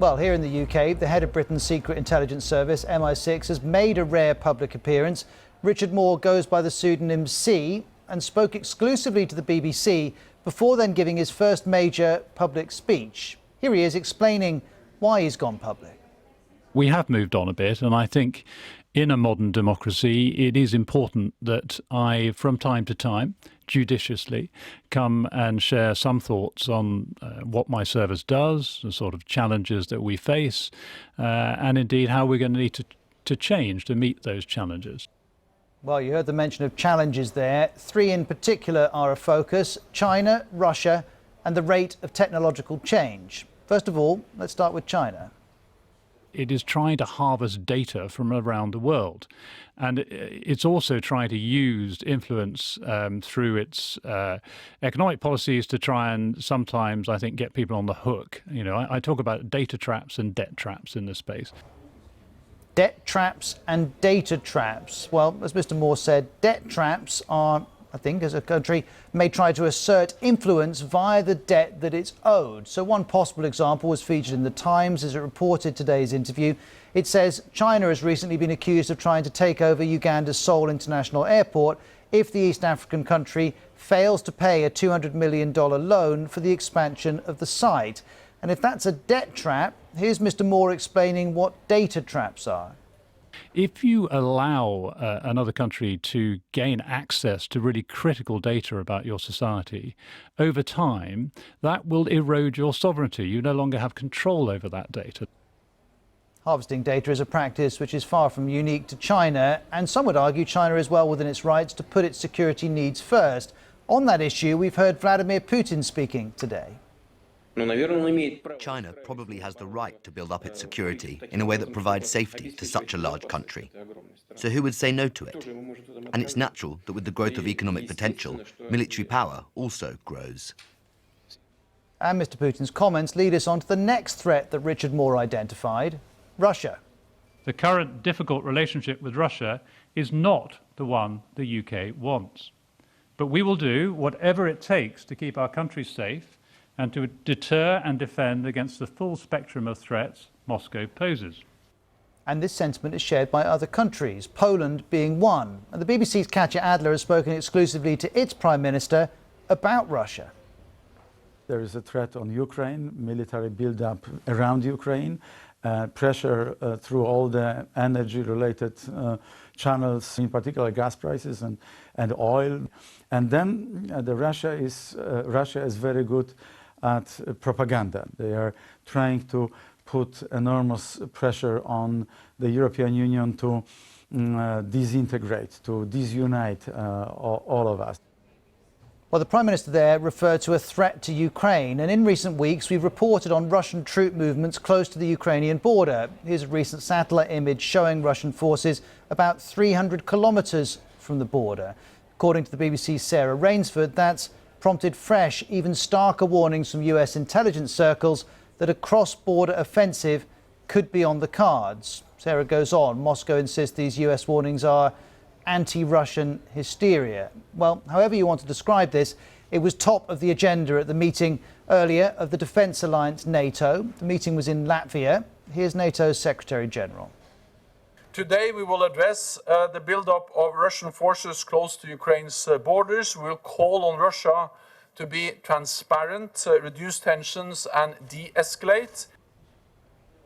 Well, here in the UK, the head of Britain's secret intelligence service, MI6, has made a rare public appearance. Richard Moore goes by the pseudonym C and spoke exclusively to the BBC before then giving his first major public speech. Here he is explaining why he's gone public. We have moved on a bit, and I think in a modern democracy it is important that I, from time to time, judiciously, come and share some thoughts on what my service does, the sort of challenges that we face, and indeed how we're going to need to change to meet those challenges. Well, you heard the mention of challenges there. 3 in particular are a focus: China, Russia, and the rate of technological change. First of all, let's start with China. It is trying to harvest data from around the world, and it's also trying to use influence through its economic policies to try and sometimes, I think, get people on the hook. You know, I talk about data traps and debt traps in this space. Debt traps and data traps. Well, as Mr. Moore said, debt traps are, I think, as a country may try to assert influence via the debt that it's owed. So one possible example was featured in the Times as it reported today's interview. It says China has recently been accused of trying to take over Uganda's Seoul International Airport if the East African country fails to pay a $200 million loan for the expansion of the site. And if that's a debt trap, here's Mr. Moore explaining what data traps are. If you allow another country to gain access to really critical data about your society, over time, that will erode your sovereignty. You no longer have control over that data. Harvesting data is a practice which is far from unique to China, and some would argue China is well within its rights to put its security needs first. On that issue, we've heard Vladimir Putin speaking today. China probably has the right to build up its security in a way that provides safety to such a large country. So who would say no to it? And it's natural that with the growth of economic potential, military power also grows. And Mr. Putin's comments lead us on to the next threat that Richard Moore identified: Russia. The current difficult relationship with Russia is not the one the UK wants. But we will do whatever it takes to keep our country safe and to deter and defend against the full spectrum of threats Moscow poses. And this sentiment is shared by other countries, Poland being one. And the BBC's Katja Adler has spoken exclusively to its Prime Minister about Russia. There is a threat on Ukraine, military build-up around Ukraine, pressure through all the energy-related channels, in particular gas prices and oil. And then Russia is very good at propaganda. They are trying to put enormous pressure on the European Union to disintegrate, to disunite all of us. Well, the Prime Minister there referred to a threat to Ukraine, and in recent weeks we've reported on Russian troop movements close to the Ukrainian border. Here's a recent satellite image showing Russian forces about 300 kilometres from the border. According to the BBC's Sarah Rainsford, that's prompted fresh, even starker warnings from US intelligence circles that a cross-border offensive could be on the cards. Sarah goes on, Moscow insists these US warnings are anti-Russian hysteria. Well, however you want to describe this, it was top of the agenda at the meeting earlier of the defence alliance NATO. The meeting was in Latvia. Here's NATO's Secretary General. Today we will address the build-up of Russian forces close to Ukraine's borders. We'll call on Russia to be transparent, reduce tensions and de-escalate.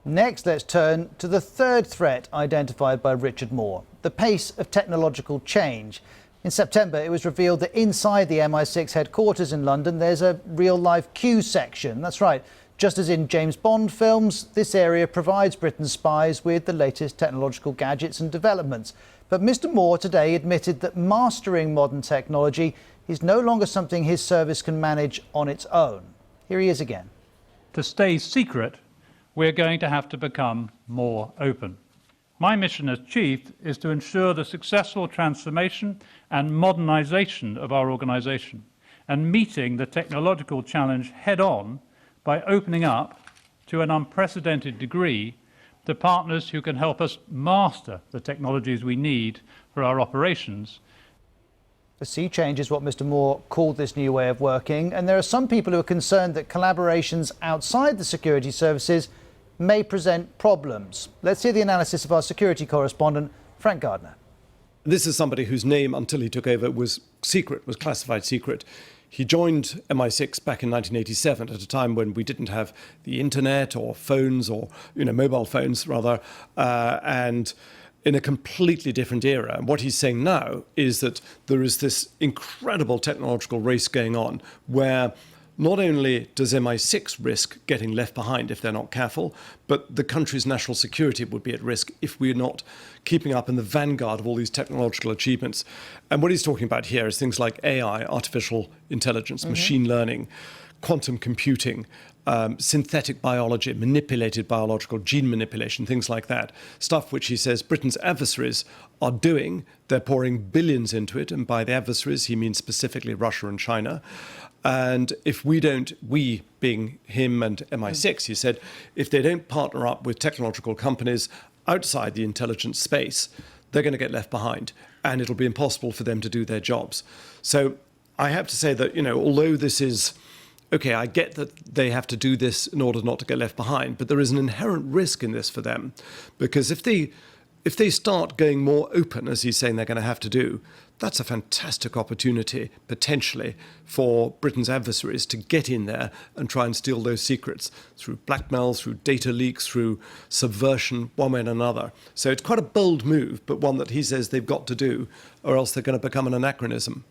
Next, let's turn to the third threat identified by Richard Moore: the pace of technological change. In September, it was revealed that inside the MI6 headquarters in London, there's a real-life Q section. That's right. Just as in James Bond films, this area provides Britain's spies with the latest technological gadgets and developments. But Mr. Moore today admitted that mastering modern technology is no longer something his service can manage on its own. Here he is again. To stay secret, we're going to have to become more open. My mission as Chief is to ensure the successful transformation and modernisation of our organisation and meeting the technological challenge head-on by opening up to an unprecedented degree to partners who can help us master the technologies we need for our operations. The sea change is what Mr. Moore called this new way of working, and there are some people who are concerned that collaborations outside the security services may present problems. Let's hear the analysis of our security correspondent, Frank Gardner. This is somebody whose name, until he took over, was secret, was classified secret. He joined MI6 back in 1987 at a time when we didn't have the internet or phones or, mobile phones rather, and in a completely different era. And what he's saying now is that there is this incredible technological race going on where not only does MI6 risk getting left behind if they're not careful, but the country's national security would be at risk if we're not keeping up in the vanguard of all these technological achievements. And what he's talking about here is things like AI, artificial intelligence, machine learning, quantum computing, synthetic biology, manipulated biological gene manipulation, things like that. Stuff which he says Britain's adversaries are doing. They're pouring billions into it. And by the adversaries, he means specifically Russia and China. And if we don't, we being him and MI6, he said, if they don't partner up with technological companies outside the intelligence space, they're going to get left behind. And it'll be impossible for them to do their jobs. So I have to say that, although this is, okay, I get that they have to do this in order not to get left behind, but there is an inherent risk in this for them. Because if they start going more open, as he's saying they're going to have to do, that's a fantastic opportunity, potentially, for Britain's adversaries to get in there and try and steal those secrets through blackmail, through data leaks, through subversion, one way and another. So it's quite a bold move, but one that he says they've got to do, or else they're going to become an anachronism.